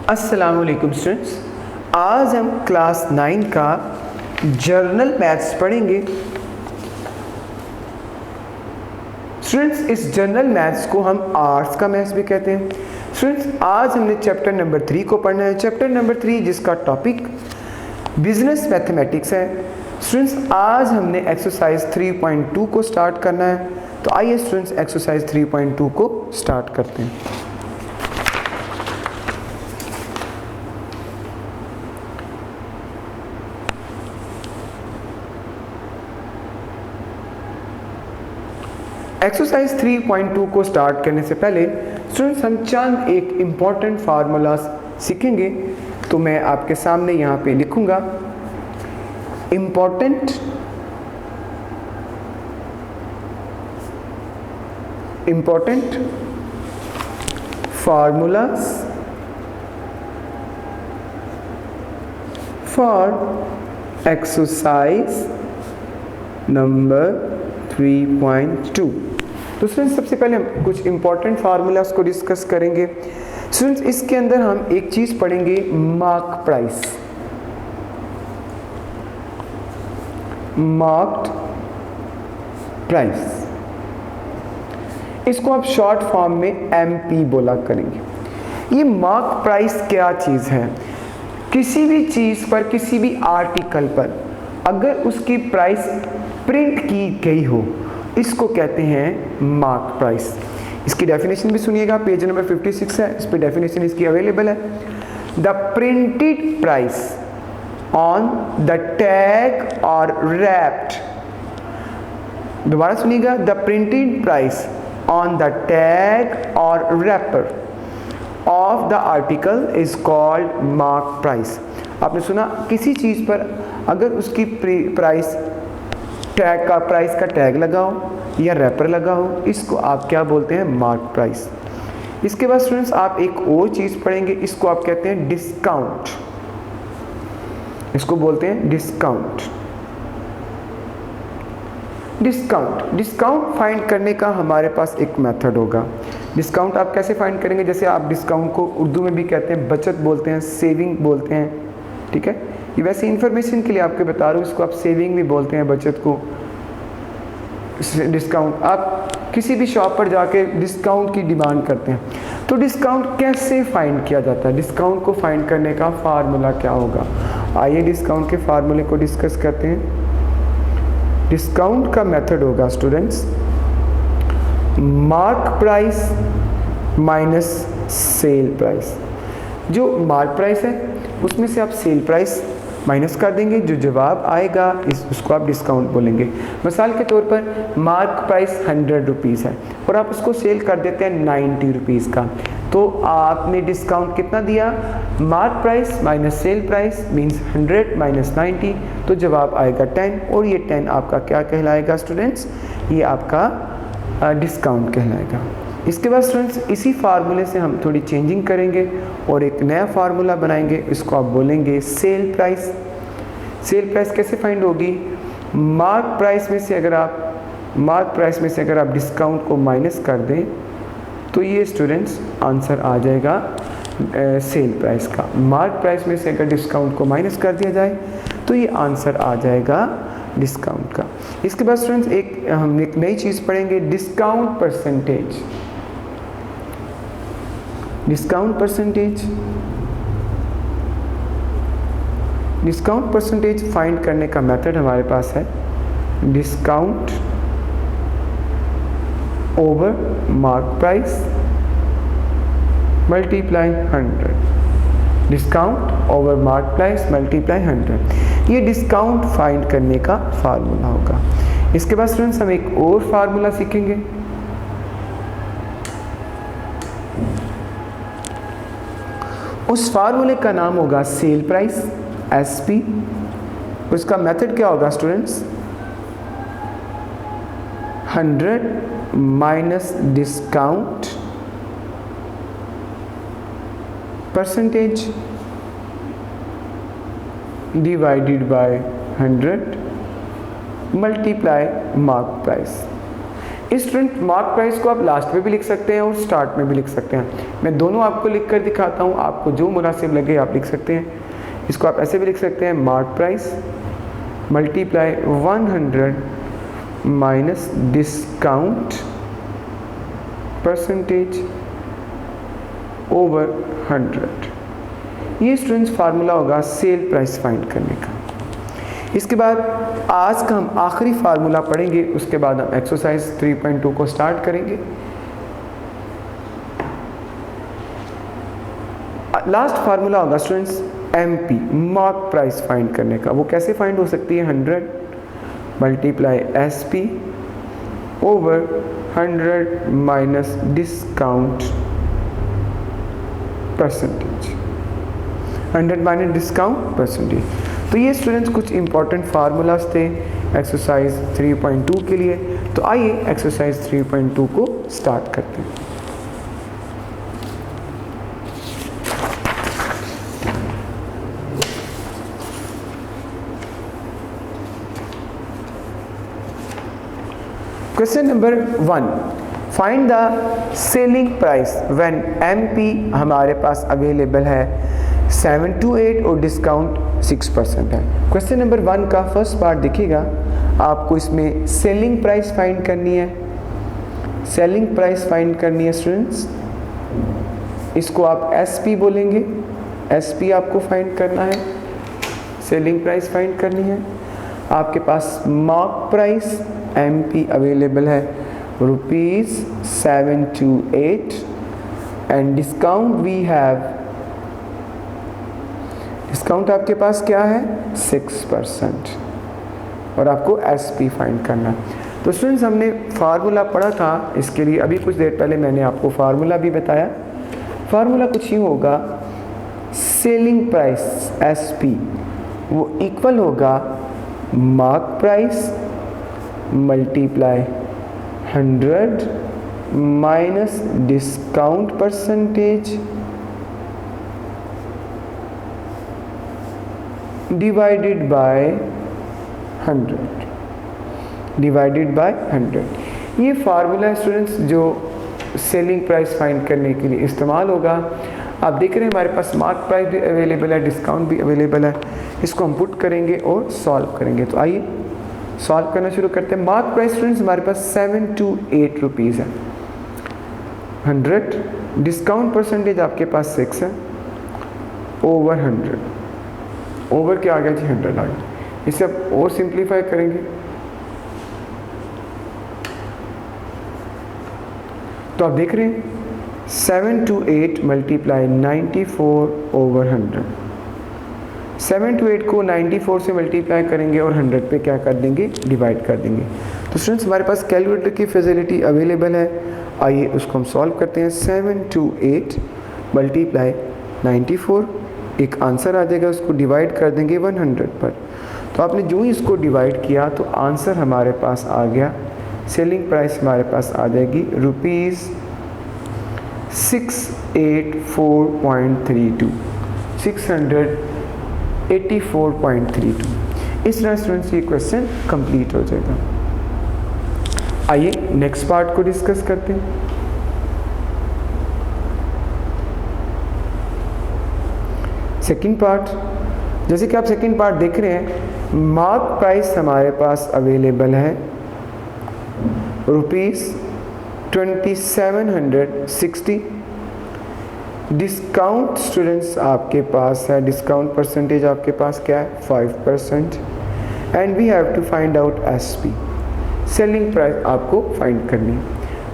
अस्सलामुअलैकुम स्टूडेंट्स, आज हम क्लास 9 का जर्नल मैथ्स पढ़ेंगे। स्टूडेंट्स, इस जर्नल मैथ्स को हम आर्ट्स का मैथ्स भी कहते हैं। स्टूडेंट्स, आज हमने चैप्टर नंबर 3 को पढ़ना है। चैप्टर नंबर 3 जिसका टॉपिक बिजनेस मैथमेटिक्स है। स्टूडेंट्स, आज हमने एक्सरसाइज 3.2 को स्टार्ट करना है। तो आइए स्टूडेंट्स, एक्सरसाइज 3.2 को स्टार्ट करते हैं। एक्सरसाइज 3.2 को स्टार्ट करने से पहले स्टूडेंट्स हम चंद एक इम्पॉर्टेंट फार्मूलाज सीखेंगे। तो मैं आपके सामने यहाँ पे लिखूँगा important formulas for exercise number 3.2। तो स्टूडेंट्स, सबसे पहले हम कुछ इंपॉर्टेंट फार्मूलाज को डिस्कस करेंगे। स्टूडेंट्स, इसके अंदर हम एक चीज पढ़ेंगे, मार्क प्राइस। मार्क्ड प्राइस, इसको आप शॉर्ट फॉर्म में MP बोला करेंगे। ये मार्क प्राइस क्या चीज है? किसी भी चीज पर, किसी भी आर्टिकल पर अगर उसकी प्राइस प्रिंट की गई हो, इसको कहते हैं मार्क प्राइस। इसकी डेफिनेशन भी सुनिएगा, पेज नंबर 56 है, इस पर डेफिनेशन इसकी अवेलेबल है। The printed price on the tag और रैप्ड, दोबारा सुनिएगा, the printed price on the tag और wrapper of the article is called mark price. आपने सुना, किसी चीज पर अगर उसकी प्राइस टैग का, प्राइस का टैग लगाओ या रैपर लगाओ, इसको आप क्या बोलते हैं? Mark price. इसके बाद स्टूडेंट्स आप एक और चीज पढ़ेंगे, इसको आप कहते हैं डिस्काउंट। इसको बोलते हैं डिस्काउंट। डिस्काउंट फाइंड करने का हमारे पास एक मेथड होगा। डिस्काउंट आप कैसे फाइंड करेंगे? जैसे आप डिस्काउंट को उर्दू में भी कहते हैं बचत बोलते हैं, सेविंग बोलते हैं, ठीक है। ये वैसे इन्फॉर्मेशन के लिए आपको बता रहा हूँ, इसको आप सेविंग भी बोलते हैं, बचत को डिस्काउंट। आप किसी भी शॉप पर जाके डिस्काउंट की डिमांड करते हैं, तो डिस्काउंट कैसे फाइंड किया जाता है? डिस्काउंट को फाइंड करने का फार्मूला क्या होगा? आइए डिस्काउंट के फार्मूले को डिस्कस करते हैं। डिस्काउंट का मेथड होगा students, mark price minus sale price. जो मार्क प्राइस है उसमें से आप सेल प्राइस माइनस कर देंगे, जो जवाब आएगा उसको आप डिस्काउंट बोलेंगे। मिसाल के तौर पर मार्क प्राइस 100 रुपीज़ है और आप उसको सेल कर देते हैं 90 रुपीज़ का, तो आपने डिस्काउंट कितना दिया? Mark price minus sale price means 100 minus 90, तो जवाब आएगा 10, और ये 10 आपका क्या कहलाएगा स्टूडेंट्स? ये आपका डिस्काउंट कहलाएगा। इसके बाद स्टूडेंट्स इसी फार्मूले से हम थोड़ी चेंजिंग करेंगे और एक नया फार्मूला बनाएंगे, इसको आप बोलेंगे सेल प्राइस। सेल प्राइस कैसे फाइंड होगी? मार्क प्राइस में से अगर आप डिस्काउंट को माइनस कर दें तो ये स्टूडेंट्स आंसर आ जाएगा सेल प्राइस का। मार्क प्राइस में से अगर डिस्काउंट को माइनस कर दिया जाए तो ये आंसर आ जाएगा डिस्काउंट का। इसके बाद स्टूडेंट्स हम एक नई चीज़ पढ़ेंगे, discount percentage. Discount percentage find करने का मेथड हमारे पास है discount over mark price multiply 100। Discount over mark price multiply 100, ये डिस्काउंट फाइंड करने का फार्मूला होगा। इसके बाद स्टूडेंट्स हम एक और फार्मूला सीखेंगे, उस फार्मूले का नाम होगा सेल प्राइस, SP। उसका मेथड क्या होगा students? 100 minus discount percentage divided by 100 multiply mark price. Student mark price को आप लास्ट में भी लिख सकते हैं और स्टार्ट में भी लिख सकते हैं। मैं दोनों आपको लिख कर दिखाता हूँ, आपको जो मुनासिब लगे आप लिख सकते हैं। इसको आप ऐसे भी लिख सकते हैं, mark price multiply 100 minus discount percentage over 100। ये स्टूडेंट्स फार्मूला होगा सेल प्राइस फाइंड करने का। इसके बाद आज का हम आखिरी फार्मूला पढ़ेंगे, उसके बाद हम एक्सरसाइज 3.2 को स्टार्ट करेंगे। लास्ट फार्मूला होगा students MP, mark price find करने का। वो कैसे फाइंड हो सकती है, 100 multiply SP over 100 minus discount percentage, 100 minus discount percentage. तो ये स्टूडेंट्स कुछ इंपॉर्टेंट फार्मूलाज थे एक्सरसाइज 3.2 के लिए। तो आइए एक्सरसाइज 3.2 को स्टार्ट करते हैं। Question number 1, find the selling price when MP हमारे पास अवेलेबल है 7 to 8 और डिस्काउंट 6% है। क्वेश्चन नंबर 1 का फर्स्ट पार्ट देखिएगा, आपको इसमें सेलिंग प्राइस फाइंड करनी है। सेलिंग प्राइस फाइंड करनी है स्टूडेंट्स, इसको आप एसपी बोलेंगे। एसपी आपको फाइंड करना है, सेलिंग प्राइस फाइंड करनी है। आपके पास मार्क प्राइस एमपी अवेलेबल है rupees 7 to 8 and discount we have, discount आपके पास क्या है 6%, और आपको एसपी फाइंड करना। तो स्टूडेंट्स हमने फार्मूला पढ़ा था इसके लिए, अभी कुछ देर पहले मैंने आपको फार्मूला भी बताया। फार्मूला कुछ यूँ होगा, सेलिंग प्राइस एसपी वो इक्वल होगा mark price multiply 100 minus discount percentage divided by 100, divided by 100। ये फार्मूला स्टूडेंट्स जो सेलिंग प्राइस फाइंड करने के लिए इस्तेमाल होगा। आप देख रहे हैं हमारे पास मार्क प्राइस भी अवेलेबल है, डिस्काउंट भी अवेलेबल है। इसको हम पुट करेंगे और सॉल्व करेंगे। तो आइए सॉल्व करना शुरू करते हैं। मार्क प्राइस स्टूडेंट्स हमारे पास 7 to 8 रुपीज़ है, 100 डिस्काउंट परसेंटेज आपके पास 6 है, ओवर 100, ओवर क्या आ गया जी 100 आ गया। इसे आप और सिंप्लीफाई करेंगे तो आप देख रहे हैं 7 to 8 मल्टीप्लाई 94 ओवर 100। 7 to 8 को 94 से मल्टीप्लाई करेंगे और 100 पे क्या कर देंगे, डिवाइड कर देंगे। तो स्टूडेंट्स हमारे पास कैलकुलेटर की फैसिलिटी अवेलेबल है, आइए उसको हम सॉल्व करते हैं। 7 to 8 मल्टीप्लाई 94, एक आंसर आ जाएगा, उसको डिवाइड कर देंगे 100 पर। तो आपने जो ही इसको डिवाइड किया तो आंसर हमारे पास आ गया, सेलिंग प्राइस हमारे पास आ जाएगी रुपीज़ 684.32, 684.32। इस तरह स्टूडेंट्स ये क्वेश्चन कंप्लीट हो जाएगा। आइए नेक्स्ट पार्ट को डिस्कस करते हैं। सेकंड पार्ट, जैसे कि आप सेकंड पार्ट देख रहे हैं, मार्क प्राइस हमारे पास अवेलेबल है रुपीज़ 2760, डिस्काउंट स्टूडेंट्स आपके पास है, डिस्काउंट परसेंटेज आपके पास क्या है 5%, and we have to find out SP, selling price आपको फाइंड करनी है।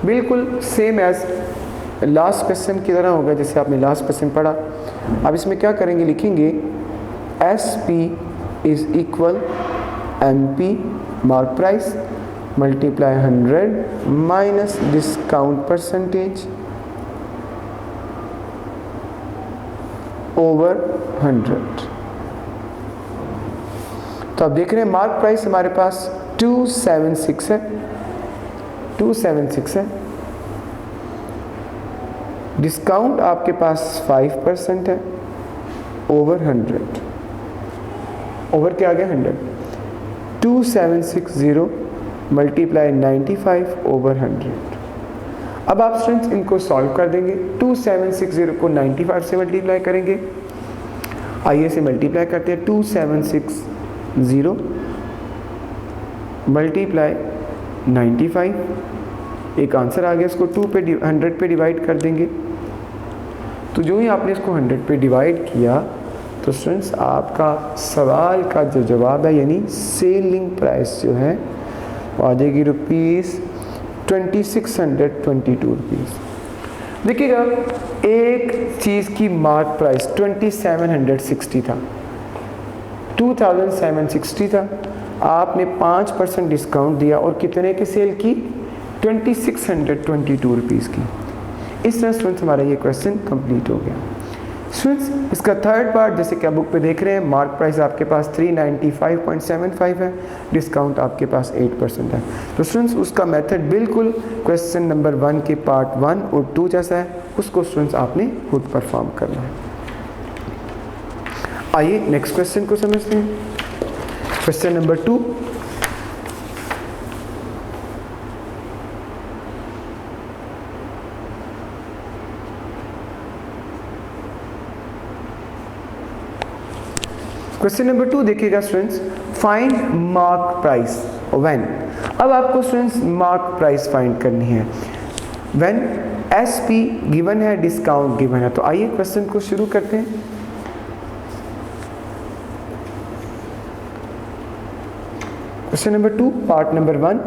बिल्कुल सेम एज लास्ट क्वेश्चन की तरह होगा, जैसे आपने लास्ट क्वेश्चन पढ़ा। अब इसमें क्या करेंगे, लिखेंगे SP is equal MP mark price multiply 100 minus discount percentage over 100। तो आप देख रहे हैं मार्क प्राइस हमारे पास 276 है, 276 है, डिस्काउंट आपके पास 5% है, ओवर 100, ओवर क्या आ गया 100, 2760 मल्टीप्लाई 95 ओवर 100। अब आप स्टूडेंट्स इनको सॉल्व कर देंगे। 2760 को 95 से मल्टीप्लाई करेंगे। आइए से मल्टीप्लाई करते हैं। 2760 मल्टीप्लाई 95, एक आंसर आ गया। इसको 2 पे 100 पे डिवाइड कर देंगे। तो जो ही आपने इसको 100 पे डिवाइड किया तो स्टूडेंट्स आपका सवाल का जो जवाब है यानी सेलिंग प्राइस जो है वो आ जाएगी ₹2622। देखिएगा एक चीज़ की मार्क प्राइस 2760 था, 2760 था, आपने 5% डिस्काउंट दिया और कितने की सेल की? 2622 रुपीज़ की। इस तरह स्टूडेंट्स हमारा ये क्वेश्चन कंप्लीट हो गया। स्टूडेंट्स इसका थर्ड पार्ट जैसे कि आप बुक पे देख रहे हैं, मार्क प्राइस आपके पास 395.75 है, डिस्काउंट आपके पास 8% है। तो स्टूडेंट्स उसका मेथड बिल्कुल क्वेश्चन नंबर 1 के पार्ट 1 और 2 जैसा है, उसको स्टूडेंट्स आपने खुद परफॉर्म करना है। आइए नेक्स्ट क्वेश्चन को समझते हैं। क्वेश्चन नंबर 2, क्वेश्चन नंबर 2 देखिएगा students, find mark price when. अब आपको स्टूडेंट्स मार्क प्राइस फाइंड करनी है व्हेन एसपी गिवन है, डिस्काउंट गिवन है। तो आइए क्वेश्चन को शुरू करते हैं। Question number 2 part number 1,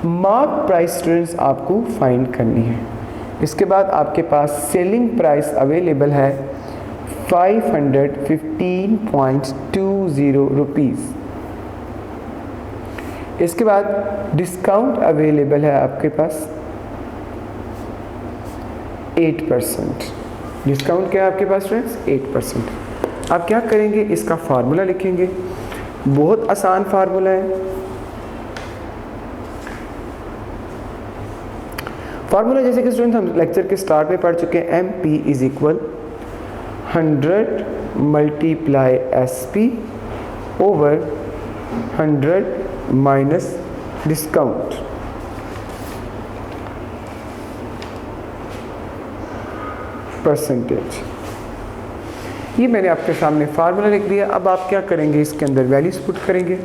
mark price students आपको फाइंड करनी है। इसके बाद आपके पास सेलिंग प्राइस अवेलेबल है 515.20 रुपीज़। इसके बाद डिस्काउंट अवेलेबल है आपके पास 8%। डिस्काउंट क्या है आपके पास फ्रेंड्स? 8%। आप क्या करेंगे, इसका फार्मूला लिखेंगे। बहुत आसान फार्मूला है। फार्मूला जैसे कि स्टूडेंट हम लेक्चर के स्टार्ट में पढ़ चुके हैं, MP is equal 100 multiply SP over 100 minus discount. Percentage. ये मैंने आपके सामने फार्मूला लिख दिया। अब आप क्या करेंगे, इसके अंदर वैल्यूज पुट करेंगे।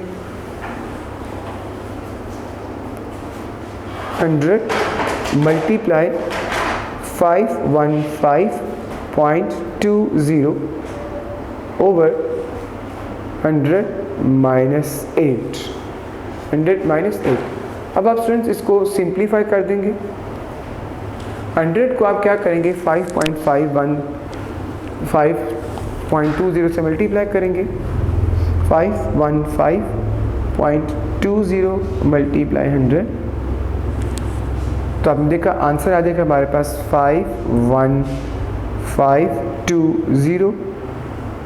100 मल्टीप्लाई 515.20 ओवर 100 माइनस 8। 100 माइनस 8। अब आप स्टूडेंट्स इसको सिंप्लीफाई कर देंगे। 100 को आप क्या करेंगे, 5.20 से मल्टीप्लाई करेंगे। 515.20 मल्टीप्लाई 100, तो आपने देखा आंसर आ जाएगा हमारे पास 51520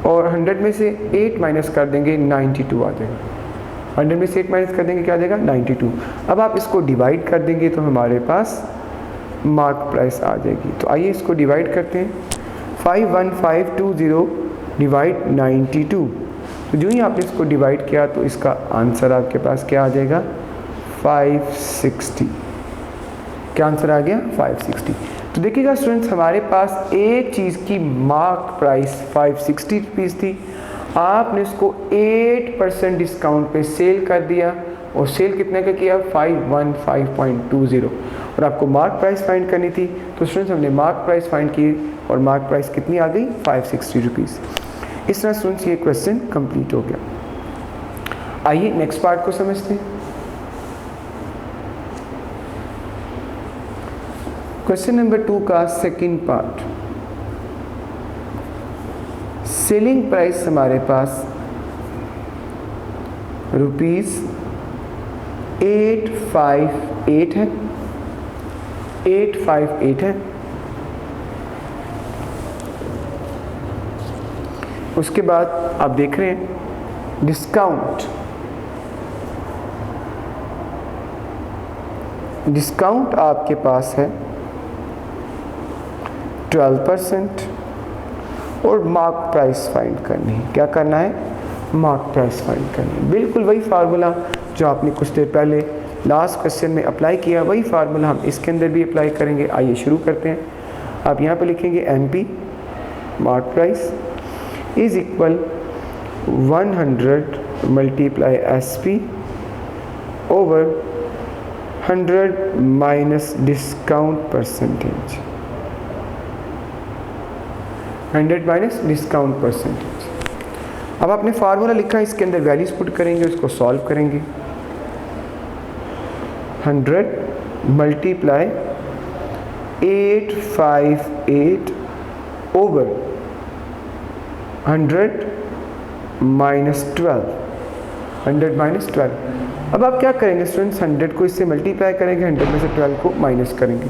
और 100 में से 8 माइनस कर देंगे 92 आ जाएगा। 100 में से 8 माइनस कर देंगे क्या आ जाएगा 92। अब आप इसको डिवाइड कर देंगे तो हमारे पास मार्क प्राइस आ जाएगी। तो आइए इसको डिवाइड करते हैं। 51520 डिवाइड 92, तो जो ही आपने इसको डिवाइड किया तो इसका आंसर आपके पास क्या आ जाएगा 560। क्या आंसर आ गया 560। तो देखिएगा स्टूडेंट्स हमारे पास एक चीज़ की मार्क प्राइस 560 रुपीज़ थी, आपने इसको 8% डिस्काउंट पे सेल कर दिया और सेल कितने का किया 515.20 और आपको मार्क प्राइस फाइंड करनी थी। तो स्टूडेंट्स हमने मार्क प्राइस फाइंड की और मार्क प्राइस कितनी आ गई 560 रुपीज़। इस तरह स्टूडेंट्स ये क्वेश्चन कंप्लीट हो गया। आइए नेक्स्ट पार्ट को समझते हैं। क्वेश्चन नंबर 2 का सेकंड पार्ट, सेलिंग प्राइस हमारे पास ₹858 है, 858 है। उसके बाद आप देख रहे हैं डिस्काउंट आपके पास है 12% और मार्क प्राइस फाइंड करनी है। क्या करना है, मार्क प्राइस फाइंड करनी है। बिल्कुल वही फार्मूला जो आपने कुछ देर पहले लास्ट क्वेश्चन में अप्लाई किया वही फार्मूला हम इसके अंदर भी अप्लाई करेंगे। आइए शुरू करते हैं। आप यहाँ पे लिखेंगे MP mark price is equal 100 multiply SP over 100 minus discount percentage, 100 minus discount percentage. अब आपने फार्मूला लिखा है, इसके अंदर वैल्यूज पुट करेंगे, उसको सॉल्व करेंगे। 100 मल्टीप्लाई 858 ओवर 100 माइनस 12, 100 माइनस 12। अब आप क्या करेंगे स्टूडेंट्स, 100 को इससे मल्टीप्लाई करेंगे, 100 में से 12 को माइनस करेंगे।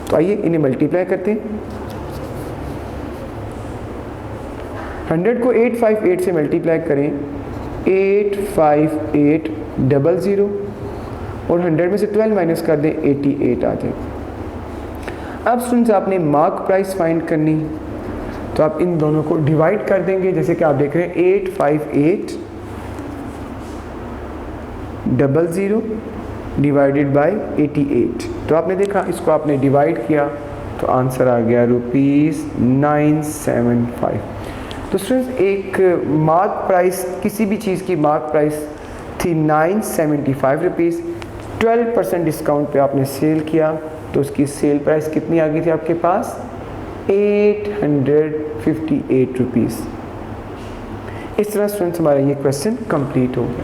तो आइए इन्हें मल्टीप्लाई करते हैं। 100 को 858 से मल्टीप्लाई करें, 85800 और 100 में से 12 माइनस कर दें, 88 आ जाएगा। अब स्टूडेंट्स आपने मार्क प्राइस फाइंड करनी, तो आप इन दोनों को डिवाइड कर देंगे। जैसे कि आप देख रहे हैं 85800 डिवाइडेड बाय 88। तो आपने देखा, इसको आपने डिवाइड किया तो आंसर आ गया ₹975। तो स्टूडेंट्स एक मार्क प्राइस, किसी भी चीज़ की मार्क प्राइस थी ₹975। 12% डिस्काउंट पे आपने सेल किया तो उसकी सेल प्राइस कितनी आ गई थी आपके पास? ₹858। इस तरह स्टूडेंट्स हमारा ये क्वेश्चन कंप्लीट हो गया।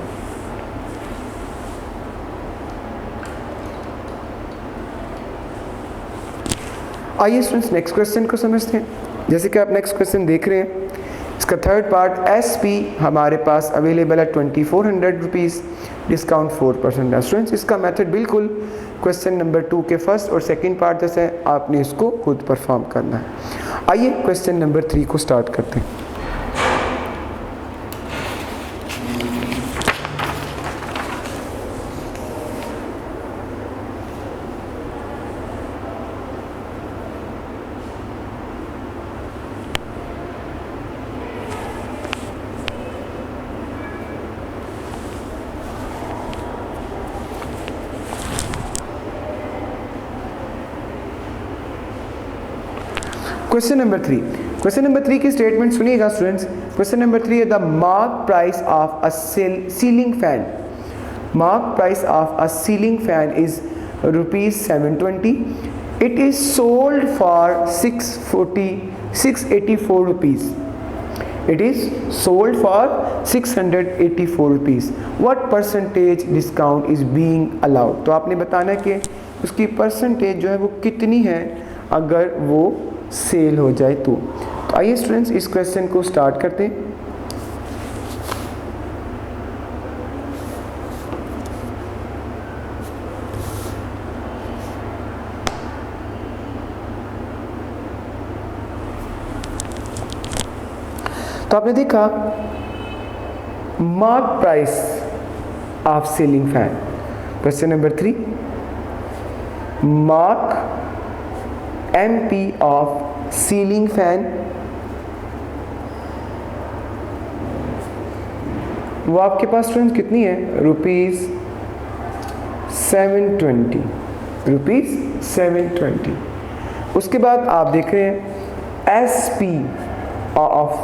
आइए स्टूडेंट्स नेक्स्ट क्वेश्चन को समझते हैं। जैसे कि आप नेक्स्ट क्वेश्चन देख रहे हैं, इसका थर्ड पार्ट SP हमारे पास अवेलेबल है ₹2400, डिस्काउंट 4% है। स्टूडेंट्स इसका मेथड बिल्कुल क्वेश्चन नंबर 2 के फर्स्ट और सेकंड पार्ट जैसे है, आपने इसको खुद परफॉर्म करना है। आइए क्वेश्चन नंबर 3 को स्टार्ट करते हैं। क्वेश्चन नंबर 3, क्वेश्चन नंबर 3 की स्टेटमेंट सुनिएगा स्टूडेंट्स। क्वेश्चन नंबर 3 है the mark price of a ceiling fan, mark price of a ceiling fan is ₹720, it is sold for 684 rupees, it is sold for 684 rupees, what percentage discount is being allowed. तो आपने बताना है कि उसकी percentage जो है वो कितनी है अगर वो सेल हो जाए तो आइए स्टूडेंट्स इस क्वेश्चन को स्टार्ट करते हैं। तो आपने देखा mark price of ceiling fan, question number 3 mark MP of ceiling fan, वो आपके पास स्टूडेंट कितनी है? ₹720। उसके बाद आप देख रहे हैं SP ऑफ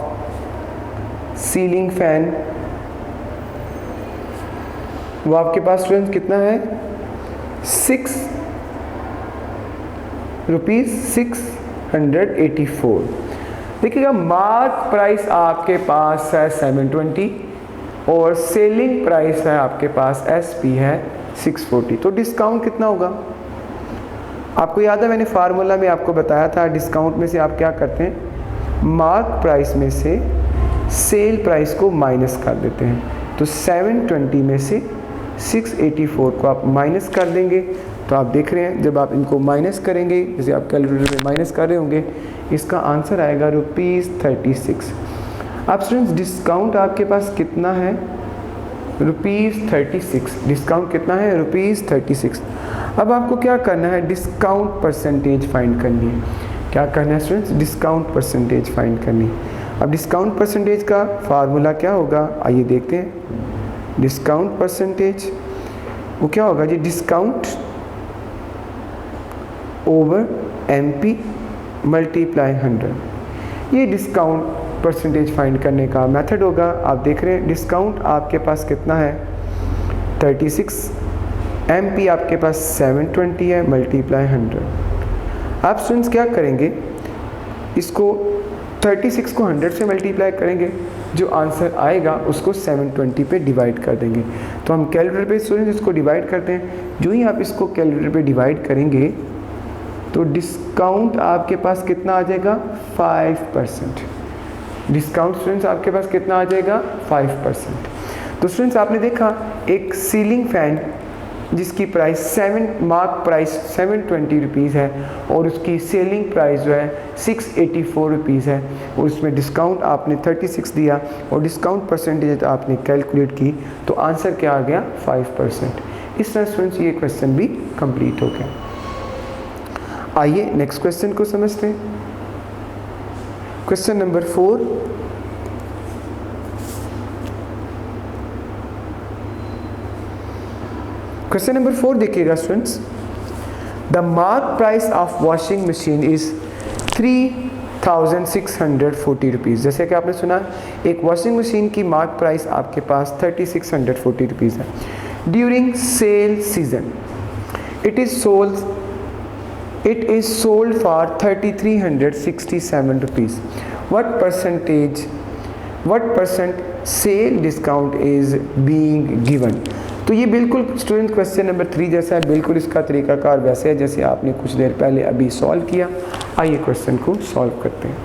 सीलिंग फैन, वो आपके पास स्टूडेंट कितना है? ₹684। देखिएगा मार्क प्राइस आपके पास है 720 और सेलिंग प्राइस है आपके पास SP है 640। तो डिस्काउंट कितना होगा? आपको याद है मैंने फार्मूला में आपको बताया था, डिस्काउंट में से आप क्या करते हैं, मार्क प्राइस में से सेल प्राइस को माइनस कर देते हैं। तो 720 में से 684 को आप माइनस कर देंगे तो आप देख रहे हैं जब आप इनको माइनस करेंगे, जैसे आप कैलकुलेटर में माइनस कर रहे होंगे, इसका आंसर आएगा ₹36। अब स्टूडेंट्स डिस्काउंट आपके पास कितना है? ₹36। डिस्काउंट कितना है? ₹36। अब आपको क्या करना है? डिस्काउंट परसेंटेज फाइंड करनी है। क्या करना है स्टूडेंट्स? डिस्काउंट परसेंटेज फाइंड करनी है। अब डिस्काउंट परसेंटेज का फार्मूला क्या होगा? आइए देखते हैं। डिस्काउंट परसेंटेज वो क्या होगा जी, डिस्काउंट ओवर MP मल्टीप्लाई 100। ये डिस्काउंट परसेंटेज फाइंड करने का मेथड होगा। आप देख रहे हैं डिस्काउंट आपके पास कितना है 36, MP आपके पास 720 है, मल्टीप्लाई 100। आप स्टूडेंट्स क्या करेंगे, इसको 36 को 100 से मल्टीप्लाई करेंगे, जो आंसर आएगा उसको 720 पे डिवाइड कर देंगे। तो हम कैलकुलेटर पे स्टूडेंट्स इसको डिवाइड करते हैं। जो ही आप इसको कैलकुलेटर पे डिवाइड करेंगे तो डिस्काउंट आपके पास कितना आ जाएगा 5%। डिस्काउंट स्टूडेंट्स आपके पास कितना आ जाएगा 5%। तो स्टूडेंट्स आपने देखा एक सीलिंग फैन जिसकी प्राइस मार्क प्राइस 720 रुपीज़ है और उसकी सेलिंग प्राइस जो है 684 रुपीज़ है, और उसमें डिस्काउंट आपने 36 दिया और डिस्काउंट परसेंटेज आपने कैलकुलेट की, तो आंसर क्या आ गया 5%। इस तरह स्टूडेंट्स ये क्वेश्चन भी कंप्लीट हो गया। आइए नेक्स्ट क्वेश्चन को समझते हैं। क्वेश्चन नंबर 4, क्वेश्चन नंबर 4 देखिएगा students. The mark price of washing machine is 3640 rupees. जैसे कि आपने सुना एक वॉशिंग मशीन की मार्क प्राइस आपके पास 3640 रुपीज़ है। During sale season it is sold for 3367 rupees. what percent sale discount is being given. तो ये बिल्कुल स्टूडेंट क्वेश्चन नंबर 3 जैसा है, बिल्कुल इसका तरीकाकार वैसे है जैसे आपने कुछ देर पहले अभी सॉल्व किया। आइए क्वेश्चन को सॉल्व करते हैं।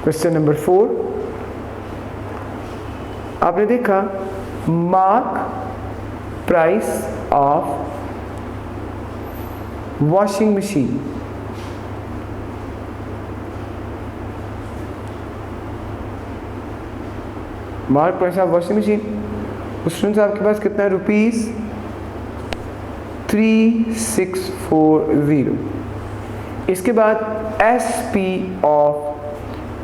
क्वेश्चन नंबर 4 आपने देखा mark price of washing machine. Mark price of washing machine students आपके पास कितना है रुपीज़ 3640। इसके बाद SP ऑफ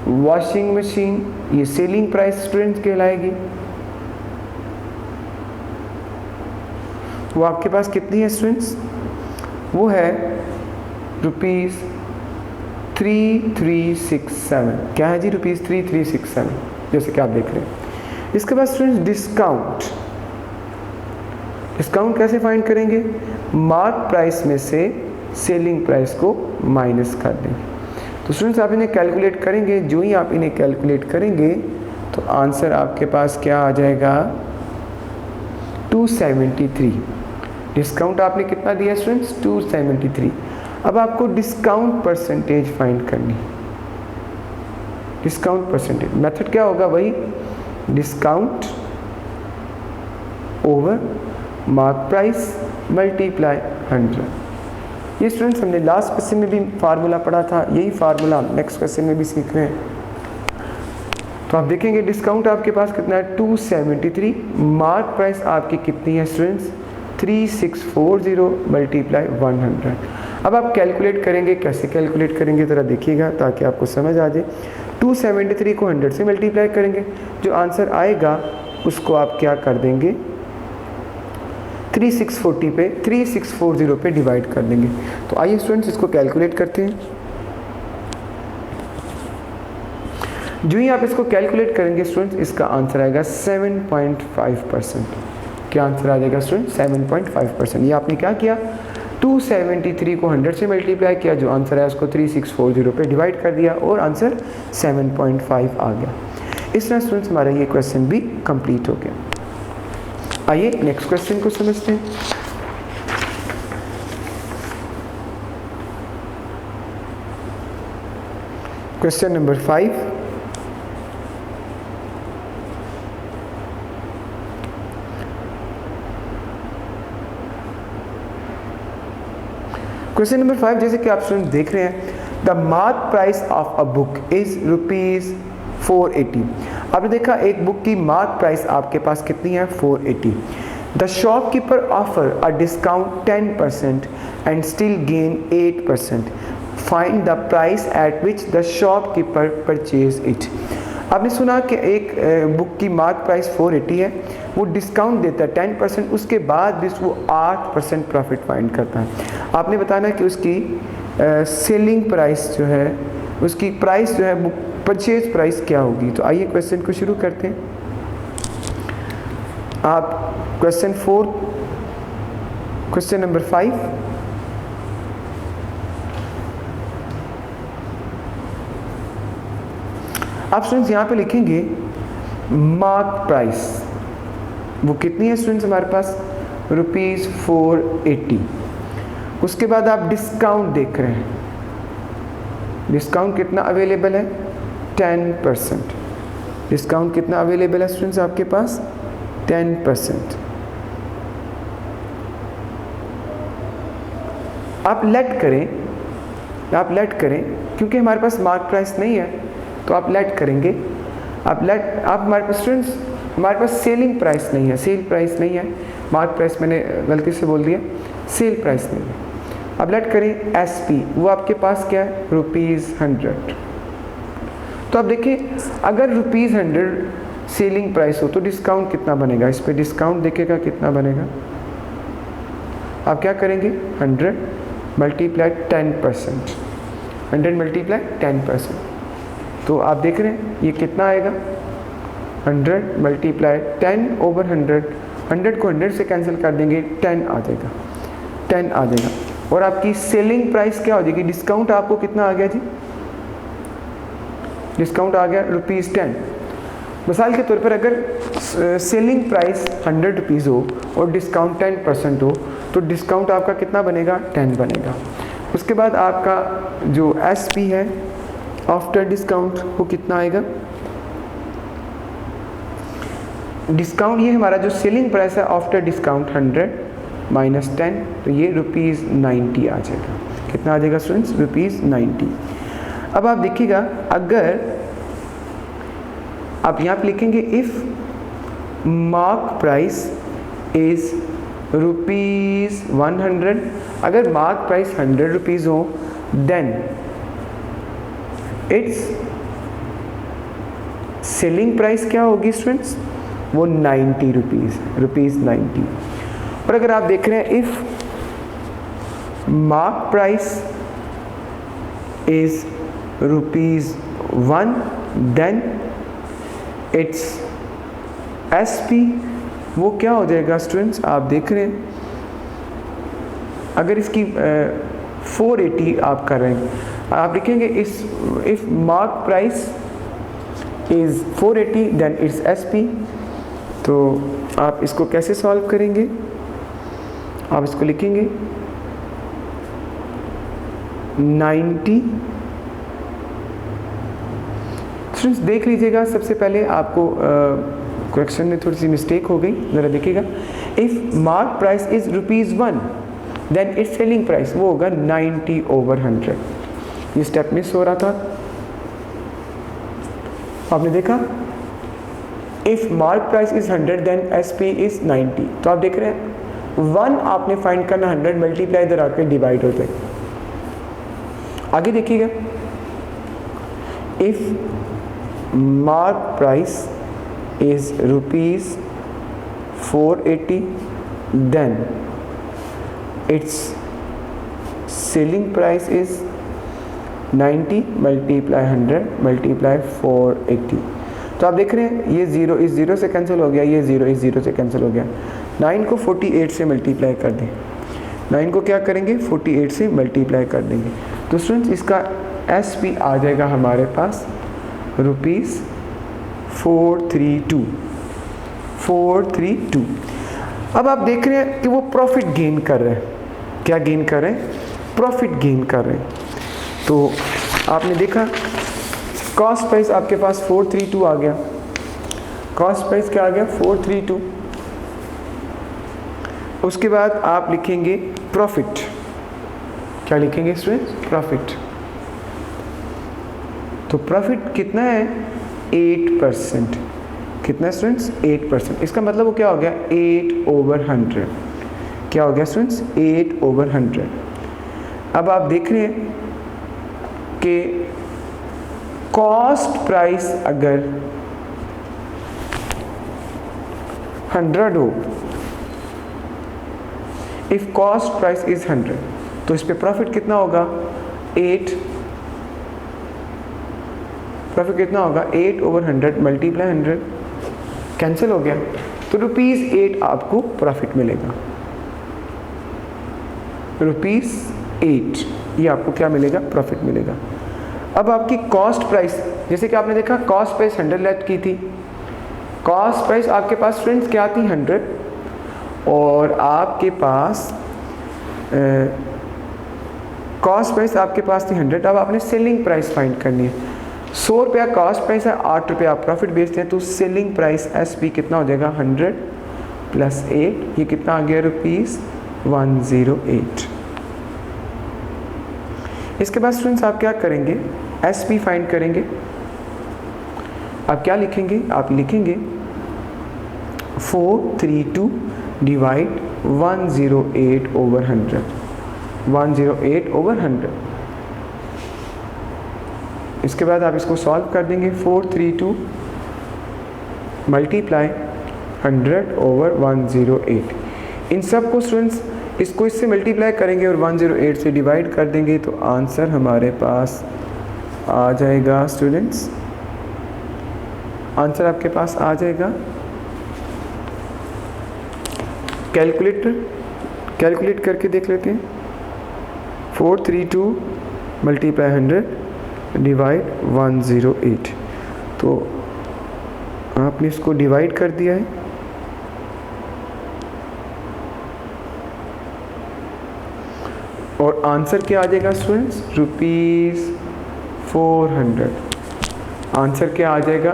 वॉशिंग मशीन, ये सेलिंग प्राइस स्टूडेंट्स कहलाएगी। वो आपके पास कितनी है स्टूडेंट्स, वो है रुपीज़ 3367। क्या है जी रुपीज़ 3367 जैसे कि आप देख रहे हैं। इसके बाद स्टूडेंट्स डिस्काउंट कैसे फाइंड करेंगे, मार्क प्राइस में से सेलिंग प्राइस को माइनस कर देंगे। तो स्टूडेंट्स आप इन्हें कैलकुलेट करेंगे, जो ही आप इन्हें कैलकुलेट करेंगे तो आंसर आपके पास क्या आ जाएगा 273। डिस्काउंट आपने कितना दिया स्टूडेंट्स 273। अब आपको डिस्काउंट परसेंटेज फाइंड करनी। डिस्काउंट परसेंटेज मेथड क्या होगा, वही discount over mark price multiply 100। ये स्टूडेंट्स हमने लास्ट क्वेश्चन में भी फार्मूला पढ़ा था, यही फार्मूला हम नेक्स्ट क्वेश्चन में भी सीख रहे हैं। तो आप देखेंगे डिस्काउंट आपके पास कितना है 273, मार्क प्राइस आपकी कितनी है स्टूडेंट्स 3640 मल्टीप्लाई 100। अब आप कैलकुलेट करेंगे, कैसे कैलकुलेट करेंगे ज़रा देखिएगा ताकि आपको समझ आ जाए। 273 को 100 से मल्टीप्लाई करेंगे, जो आंसर आएगा उसको आप क्या कर देंगे 3640 पे डिवाइड कर देंगे। तो आइए स्टूडेंट्स इसको कैलकुलेट करते हैं। जो ही आप इसको कैलकुलेट करेंगे स्टूडेंट्स इसका आंसर आएगा 7.5%। क्या आंसर आ जाएगा स्टूडेंट 7.5%। ये आपने क्या किया 273 को 100 से मल्टीप्लाई किया, जो आंसर है उसको 3640 पे डिवाइड कर दिया और आंसर 7.5 आ गया। इस तरह स्टूडेंट्स हमारा ये क्वेश्चन भी कंप्लीट हो गया। आइए नेक्स्ट क्वेश्चन को समझते हैं। क्वेश्चन नंबर 5, क्वेश्चन नंबर 5 जैसे कि आप स्टूडेंट देख रहे हैं, the mark price of a book is rupees 480। आपने देखा एक बुक की मार्क प्राइस आपके पास कितनी है 480। The shopkeeper offer a discount 10% and still gain 8%। Find the price at which the shopkeeper purchase it. आपने सुना कि एक बुक की मार्क प्राइस 480 है, वो डिस्काउंट देता है 10%, उसके बाद भी वो 8% प्रॉफिट फाइंड करता है। आपने बताना कि उसकी सेलिंग प्राइस जो है, उसकी प्राइस जो है बुक परचेज प्राइस क्या होगी। तो आइए क्वेश्चन को शुरू करते हैं। आप क्वेश्चन नंबर 5, आप स्टूडेंट्स यहाँ पे लिखेंगे मार्क प्राइस, वो कितनी है स्टूडेंट्स हमारे पास, ₹480। उसके बाद आप डिस्काउंट देख रहे हैं, डिस्काउंट कितना अवेलेबल है, 10%। डिस्काउंट कितना अवेलेबल है स्टूडेंट्स आपके पास, 10%। आप लेट करें क्योंकि हमारे पास मार्क प्राइस नहीं है, तो आप लेट करेंगे। आप हमारे पास स्टूडेंट्स, हमारे पास सेलिंग प्राइस नहीं है, सेल प्राइस नहीं है, मार्क प्राइस मैंने गलती से बोल दिया, सेल प्राइस नहीं है। अब लेट करें SP, वो आपके पास क्या है, ₹100। तो आप देखिए अगर ₹100 सेलिंग प्राइस हो तो डिस्काउंट कितना बनेगा, इस पर डिस्काउंट देखिएगा कितना बनेगा। आप क्या करेंगे, 100 मल्टीप्लाई 10%, 100 मल्टीप्लाई 10%। तो आप देख रहे हैं ये कितना आएगा, 100 मल्टीप्लाई 10/100, 100 को 100 से कैंसिल कर देंगे, 10 आ जाएगा, 10 आ जाएगा। और आपकी सेलिंग प्राइस क्या हो जाएगी, डिस्काउंट आपको कितना आ गया जी, डिस्काउंट आ गया ₹10। मिसाल के तौर पर अगर सेलिंग प्राइस ₹100 हो और डिस्काउंट 10% हो, तो डिस्काउंट आपका कितना बनेगा, 10 बनेगा। उसके बाद आपका जो SP है आफ्टर डिस्काउंट, वो कितना आएगा, डिस्काउंट ये हमारा जो सेलिंग प्राइस है आफ्टर डिस्काउंट 100 माइनस 10, तो ये ₹90 आ जाएगा। कितना आ जाएगा स्टूडेंट्स, ₹90। अब आप देखिएगा अगर आप यहाँ पे लिखेंगे इफ मार्क प्राइस इज ₹100, अगर मार्क प्राइस ₹100 हो, देन इट्स सेलिंग प्राइस क्या होगी स्टूडेंट्स, वो ₹90। और अगर आप देख रहे हैं if mark price is ₹1, then it's SP, वो क्या हो जाएगा स्टूडेंट्स, आप देख रहे हैं अगर इसकी 480 आप कर रहे हैं, आप लिखेंगे if mark price is 480 then it's SP। तो आप इसको कैसे सॉल्व करेंगे, आप इसको लिखेंगे 90। स्टूडेंट्स देख लीजिएगा, सबसे पहले आपको क्वेश्चन में थोड़ी सी मिस्टेक हो गई, ज़रा देखिएगा। If mark price is ₹1 then it's selling price, वो होगा 90/100। ये स्टेप मिस हो रहा था, आपने देखा। If mark price is 100 then SP is 90, तो आप देख रहे हैं 1 आपने फाइंड करना, 100 मल्टीप्लाई इधर आकर डिवाइड होते हैं। आगे देखिएगा, if mark price is ₹480 then its selling price is 90 multiply 100 multiply 480। तो आप देख रहे हैं ये 0 इस 0 से कैंसिल हो गया, ये 0 इस 0 से कैंसिल हो गया। 9 को 48 से मल्टीप्लाई कर दें, 9 को क्या करेंगे 48 से मल्टीप्लाई कर देंगे। तो स्टूडेंट्स इसका SP आ जाएगा हमारे पास ₹432। अब आप देख रहे हैं कि वो प्रॉफिट गेन कर रहे हैं, क्या गेन कर रहे हैं, प्रॉफिट गेन कर रहे हैं। तो आपने देखा कॉस्ट प्राइस आपके पास 432 आ गया, कॉस्ट प्राइस क्या आ गया 432। उसके बाद आप लिखेंगे प्रॉफिट, क्या लिखेंगे स्टूडेंट्स, प्रॉफिट। तो प्रॉफिट कितना है 8%, कितना स्टूडेंट्स 8%। इसका मतलब वो क्या हो गया 8/100, क्या हो गया स्टूडेंट्स 8/100। अब आप देख रहे हैं कि कॉस्ट प्राइस अगर 100 हो, इफ कॉस्ट प्राइस इज 100, तो इस पे प्रॉफिट कितना होगा 8, प्रॉफिट कितना होगा 8/100 मल्टीप्लाई 100, कैंसिल हो गया, तो ₹8 आपको प्रॉफिट मिलेगा, ₹8 ये आपको क्या मिलेगा, प्रॉफिट मिलेगा। अब आपकी कॉस्ट प्राइस, जैसे कि आपने देखा कॉस्ट प्राइस 100 लेट की थी, कॉस्ट प्राइस आपके पास फ्रेंड्स क्या थी 100, और आपके पास कॉस्ट प्राइस आपके पास थी 100। अब आपने सेलिंग प्राइस फाइंड करनी है। 100 रुपया कॉस्ट प्राइस है, 8 रुपया आप प्रॉफिट बेचते हैं, तो सेलिंग प्राइस SP कितना हो जाएगा 100 + 8, ये कितना आ गया ₹108। इसके बाद स्टूडेंट्स आप क्या करेंगे, SP फाइंड करेंगे। आप क्या लिखेंगे, आप लिखेंगे 432 डिवाइड 108/100, 108/100। इसके बाद आप इसको सॉल्व कर देंगे, 432 मल्टीप्लाई 100/108। इन सब को स्टूडेंट्स इसको इससे मल्टीप्लाई करेंगे और 108 से डिवाइड कर देंगे, तो आंसर हमारे पास आ जाएगा स्टूडेंट्स, आंसर आपके पास आ जाएगा। कैलकुलेट करके देख लेते हैं, 432 मल्टीप्लाई 100 डिवाइड 108, तो आपने इसको डिवाइड कर दिया है, और आंसर क्या आ जाएगा स्टूडेंट्स, ₹400। आंसर क्या आ जाएगा,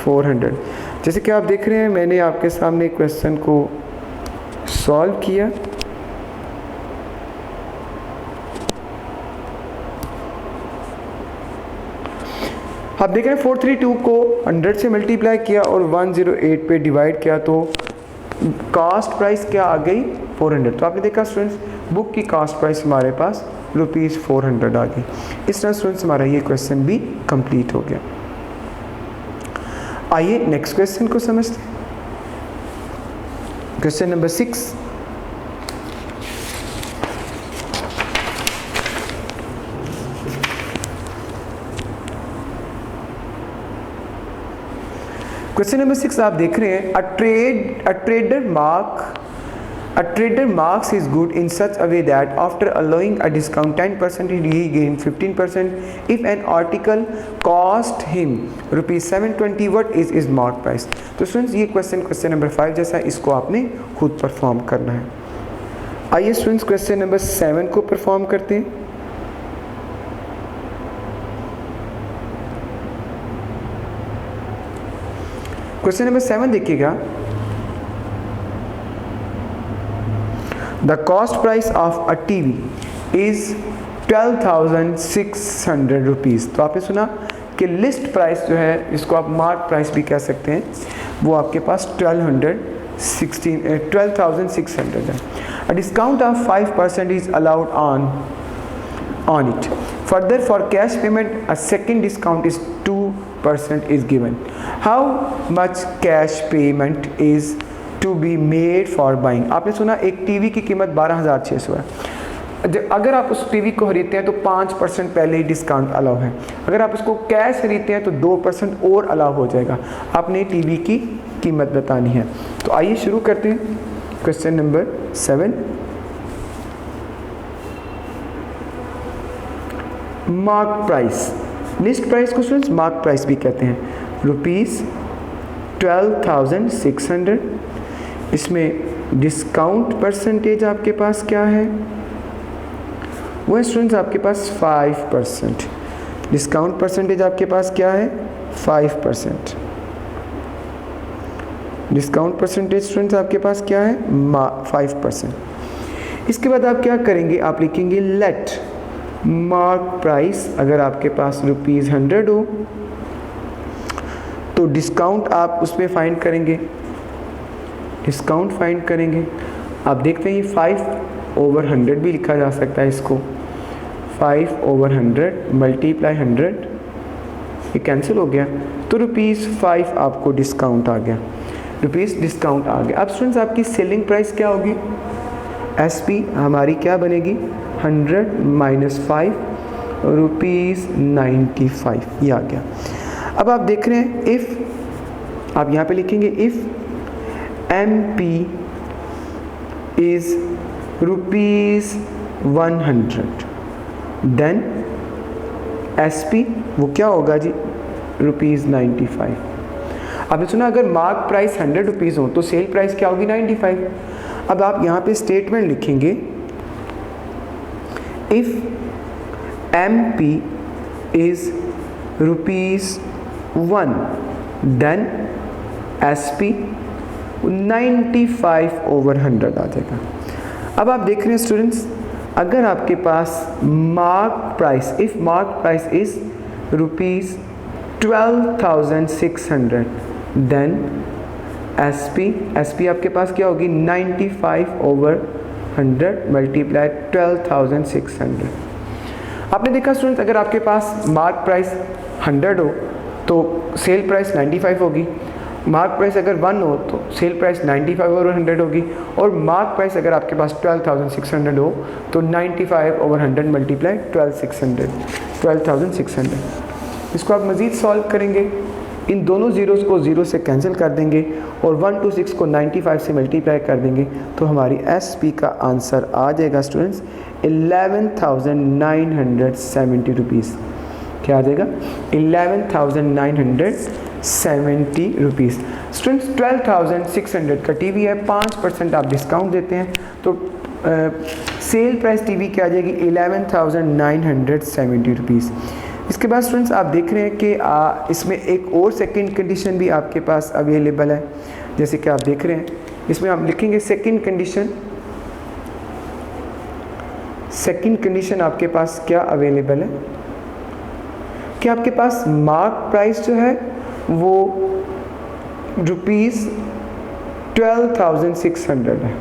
₹400। जैसे कि आप देख रहे हैं मैंने आपके सामने क्वेश्चन को सॉल्व किया। आप देख रहे हैं 432 को 100 से मल्टीप्लाई किया और 108 पे डिवाइड किया, तो कॉस्ट प्राइस क्या आ गई 400। तो आपने देखा स्टूडेंट्स बुक की कॉस्ट प्राइस हमारे पास ₹400 आ गई। इस तरह स्टूडेंट्स हमारा ये क्वेश्चन भी कंप्लीट हो गया। आइए नेक्स्ट क्वेश्चन को समझते हैं। क्वेश्चन नंबर 6, क्वेश्चन नंबर 6 आप देख रहे हैं, a trader marks his good in such a way that after allowing a discount 10% he gained 15%. If an article cost him ₹720, what is his mark price? तो students ये question number 5 जैसा है, इसको आपने खुद परफॉर्म करना है। आइए स्टूडेंट्स क्वेश्चन नंबर 7 को परफॉर्म करते हैं। क्वेश्चन नंबर 7 देखिएगा, the cost price of a TV is 12,600 rupees. तो आपने सुना कि लिस्ट प्राइस जो है, इसको आप मार्क प्राइस भी कह सकते हैं, वो आपके पास 12,600 है। अ discount of 5% is allowed on it. Further for cash payment a second discount is 2% is given. How much cash payment is to be made for buying? आपने सुना एक टीवी की कीमत 12,600 है। अगर आप उस टीवी को खरीदते हैं तो 5% पहले ही डिस्काउंट अलाउ है। अगर आप उसको कैश खरीदते हैं तो 2% और अलाउ हो जाएगा। आपने टीवी की कीमत बतानी है। तो आइए शुरू करते हैं question number 7। Mark price, list price को स्टूडेंट्स मार्क प्राइस भी कहते हैं, ₹12,600। इसमें डिस्काउंट परसेंटेज आपके पास क्या है, वो है स्टूडेंट्स आपके पास 5%। डिस्काउंट परसेंटेज आपके पास क्या है 5%। डिस्काउंट परसेंटेज स्टूडेंट्स आपके पास क्या है 5%। इसके बाद आप क्या करेंगे, आप लिखेंगे लेट मार्क प्राइस। अगर आपके पास ₹100 हो तो डिस्काउंट आप उसमें फाइंड करेंगे, डिस्काउंट फाइंड करेंगे। आप देखते हैं 5/100 भी लिखा जा सकता है इसको, 5/100 मल्टीप्लाई 100 ये कैंसिल हो गया, तो ₹5 आपको डिस्काउंट आ गया, रुपीज़ डिस्काउंट आ गया। अब स्टूडेंट्स आपकी सेलिंग प्राइस क्या होगी, SP हमारी क्या बनेगी, 100 - 5 ₹95, ये आ गया। अब आप देख रहे हैं इफ़, आप यहाँ पे लिखेंगे if MP is ₹100 then SP वो क्या होगा जी, ₹95। आपने सुना अगर मार्क प्राइस 100 रुपीज़ हो तो सेल प्राइस क्या होगी, 95। अब आप यहाँ पे स्टेटमेंट लिखेंगे if MP is ₹1 then SP 95/100 आ जाएगा। अब आप देख रहे हैं स्टूडेंट्स, अगर आपके पास mark price, if mark price is ₹12,600 then SP आपके पास क्या होगी, 95/100 मल्टीप्लाई 12,600। आपने देखा स्टूडेंट्स, अगर आपके पास मार्क प्राइस 100 हो तो सेल प्राइस 95 होगी, मार्क प्राइस अगर 1 हो तो सेल प्राइस 95/100 होगी, और मार्क प्राइस अगर आपके पास 12,600 हो तो 95/100 मल्टीप्लाई 12,600। इसको आप मज़ीद सॉल्व करेंगे, इन दोनों ज़ीरोज़ को ज़ीरो से कैंसिल कर देंगे और 1 to 6 को 95 से मल्टीप्लाई कर देंगे, तो हमारी SP का आंसर आ जाएगा स्टूडेंट्स 11,970 रुपीज़। क्या आ जाएगा, 11,970 रुपीज़। स्टूडेंट्स 12,600 का टीवी है, 5% आप डिस्काउंट देते हैं तो सेल प्राइस टीवी की आ जाएगी 11,970 रुपीज़। इसके बाद स्टूडेंट्स आप देख रहे हैं कि इसमें एक और सेकंड कंडीशन भी आपके पास अवेलेबल है, जैसे कि आप देख रहे हैं इसमें आप लिखेंगे सेकंड कंडीशन आपके पास क्या अवेलेबल है कि आपके पास मार्क प्राइस जो है वो ₹12,600 है,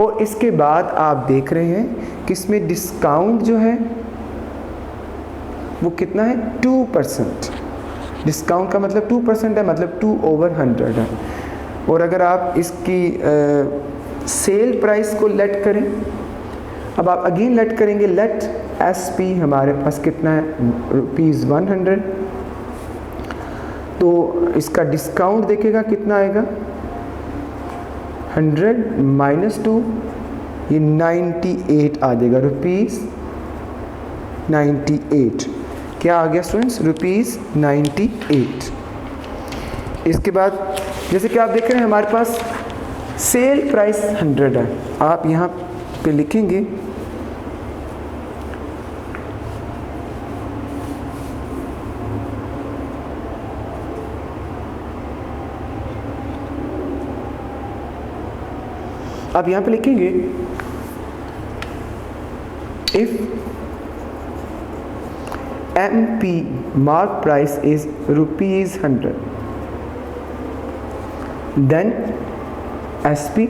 और इसके बाद आप देख रहे हैं कि इसमें डिस्काउंट जो है वो कितना है, 2%। डिस्काउंट का मतलब 2% है, मतलब 2/100 है। और अगर आप इसकी सेल प्राइस को लेट करें, अब आप अगेन लेट करेंगे, लेट SP हमारे पास कितना है, ₹100, तो इसका डिस्काउंट देखेगा कितना आएगा, 100 - 2 ये 98 आ जाएगा, ₹98। क्या आ गया स्टूडेंट्स, ₹98। इसके बाद जैसे कि आप देख रहे हैं हमारे पास सेल प्राइस 100 है, आप यहाँ पे लिखेंगे आप यहाँ पे लिखेंगे if MP mark price is ₹100 then SP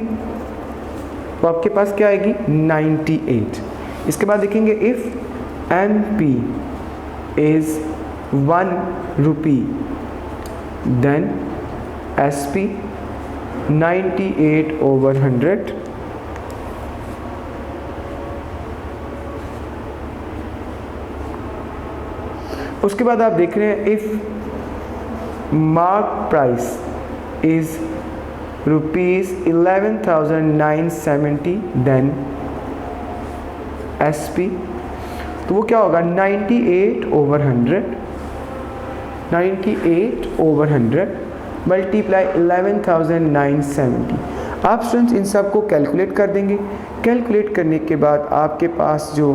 तो आपके पास क्या आएगी, 98। इसके बाद देखेंगे if MP is ₹1 then SP 98/100 उसके बाद आप देख रहे हैं if mark price is ₹11,970 then SP तो वो क्या होगा, 98/100 मल्टीप्लाई 11,970। आप स्टूडेंट्स इन सब को कैलकुलेट कर देंगे, कैलकुलेट करने के बाद आपके पास जो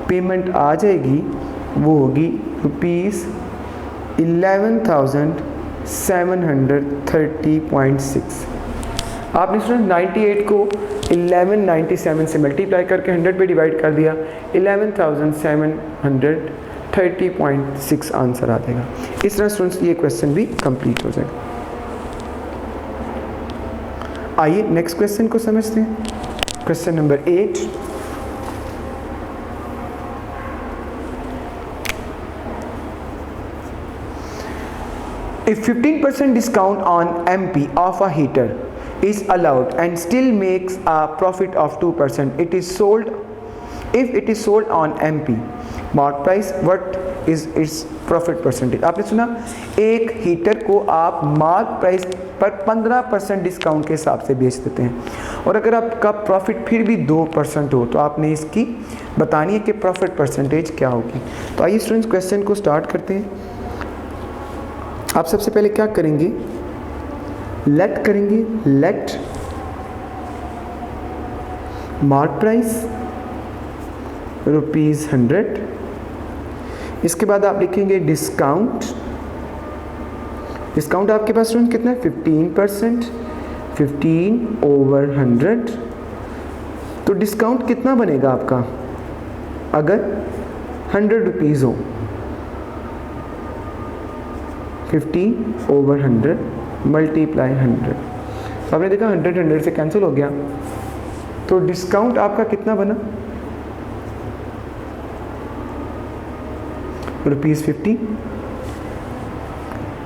पेमेंट आ जाएगी वो होगी ₹11,730.6। आपने स्टूडेंट 98 को 1197 से मल्टीप्लाई करके 100 पे डिवाइड कर दिया, 11,730.6 आंसर आ जाएगा। इस तरह स्टूडेंट्स ये क्वेश्चन भी कंप्लीट हो जाएगा। आइए नेक्स्ट क्वेश्चन को समझते हैं। Question number 8, If 15% discount on MP of a heater is allowed and still makes a profit of 2%, it is sold, if it is sold on MP mark price, what is its profit percentage? आपने सुना एक heater को आप mark price पर 15% discount के हिसाब से बेच देते हैं और अगर आपका प्रॉफिट फिर भी 2% हो तो आपने इसकी बतानी है कि प्रॉफिट परसेंटेज क्या होगी। तो आइए स्टूडेंट्स क्वेश्चन को स्टार्ट करते हैं। आप सबसे पहले क्या करेंगे, लेट करेंगे, लेट मार्क प्राइस ₹100। इसके बाद आप लिखेंगे डिस्काउंट। डिस्काउंट आपके पास स्टूडेंट कितना है, 15%, 15/100। तो डिस्काउंट कितना बनेगा आपका अगर 100 रुपीज़ हो, 15/100 मल्टीप्लाई 100। तो आपने देखा 100 से कैंसिल हो गया, तो डिस्काउंट आपका कितना बना, ₹50।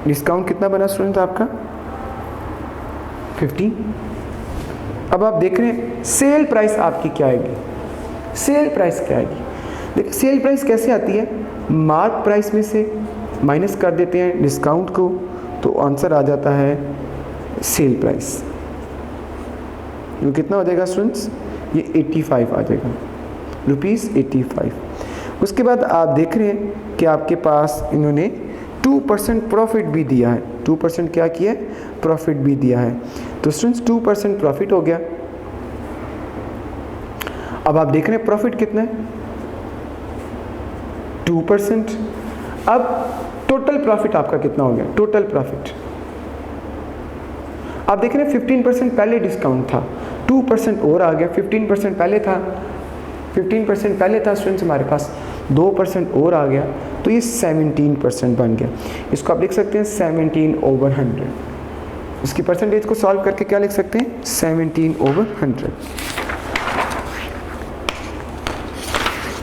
डिस्काउंट कितना बना स्टूडेंट आपका 50। अब आप देख रहे हैं सेल प्राइस आपकी क्या आएगी, सेल प्राइस क्या आएगी। देखिए सेल प्राइस कैसे आती है, मार्क प्राइस में से माइनस कर देते हैं डिस्काउंट को, तो आंसर आ जाता है सेल प्राइस। ये कितना हो जाएगा स्टूडेंट्स, ये 85 आ जाएगा, ₹85। उसके बाद आप देख रहे हैं कि आपके पास इन्होंने 2% प्रॉफिट भी दिया है, 2% क्या किया है, प्रॉफिट भी दिया है। तो स्टूडेंट्स 2% प्रॉफिट हो गया। अब आप देख रहे हैं प्रॉफिट कितना है, 2%। अब टोटल प्रॉफिट आपका कितना हो गया, टोटल प्रॉफिट आप देख रहे हैं 15% पहले डिस्काउंट था, 2% और आ गया, 15% पहले था, 15% पहले था स्टूडेंट्स हमारे पास, 2% और आ गया, तो ये 17% बन गया। इसको आप लिख सकते हैं 17/100। इसकी परसेंटेज को सॉल्व करके क्या लिख सकते हैं, 17/100।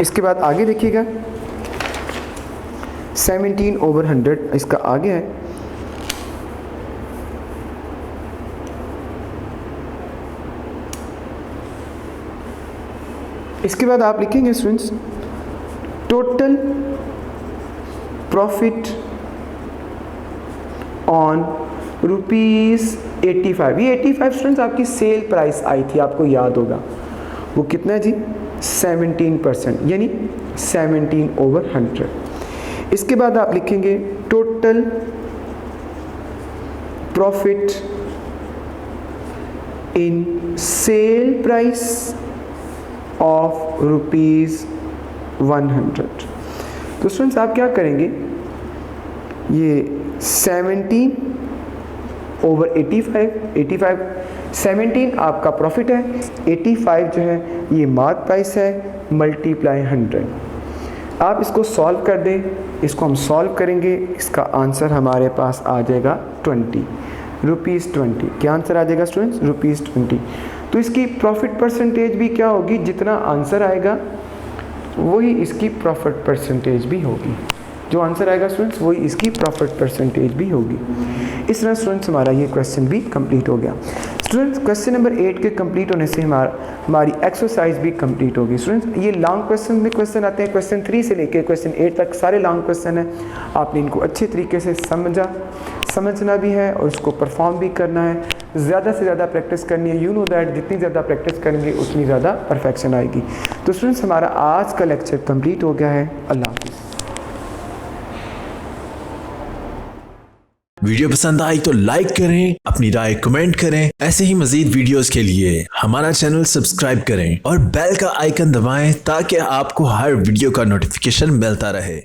इसके बाद आगे देखिएगा 17/100 इसका आगे है। इसके बाद आप लिखेंगे स्टूडेंट्स टोटल प्रॉफिट ऑन ₹85। ये 85 स्टूडेंट्स आपकी सेल प्राइस आई थी, आपको याद होगा वो कितना है जी, 17%, यानी 17/100। इसके बाद आप लिखेंगे total profit in sale price of ₹100। तो स्टूडेंट्स आप क्या करेंगे, ये 17/85, 17 आपका प्रॉफिट है, 85 जो है ये मार्क प्राइस है, मल्टीप्लाई 100। आप इसको सॉल्व कर दें, इसको हम सॉल्व करेंगे, इसका आंसर हमारे पास आ जाएगा ₹20। क्या आंसर आ जाएगा स्टूडेंट्स, ₹20। तो इसकी प्रॉफिट परसेंटेज भी क्या होगी, जितना आंसर आएगा वही इसकी प्रॉफिट परसेंटेज भी होगी, जो आंसर आएगा स्टूडेंट्स वही इसकी प्रॉफिट परसेंटेज भी होगी। इस तरह स्टूडेंट्स हमारा ये क्वेश्चन भी कंप्लीट हो गया। स्टूडेंट्स क्वेश्चन नंबर 8 के कंप्लीट होने से हमारी एक्सरसाइज भी कंप्लीट होगी। स्टूडेंट्स ये लॉन्ग क्वेश्चन में क्वेश्चन आते हैं, क्वेश्चन 3 से लेकर क्वेश्चन 8 तक सारे लॉन्ग क्वेश्चन हैं। आपने इनको अच्छे तरीके से समझना भी है और उसको परफॉर्म भी करना है, ज़्यादा से ज़्यादा प्रैक्टिस करनी है। यू नो दैट जितनी ज़्यादा प्रैक्टिस करेंगे उतनी ज़्यादा परफेक्शन आएगी। तो स्टूडेंट्स हमारा आज का लेक्चर कंप्लीट हो गया है। अल्लाह हाफ़िज़। वीडियो पसंद आई तो लाइक करें, अपनी राय कमेंट करें। ऐसे ही मजीद वीडियोस के लिए हमारा चैनल सब्सक्राइब करें और बेल का आइकन दबाएं ताकि आपको हर वीडियो का नोटिफिकेशन मिलता रहे।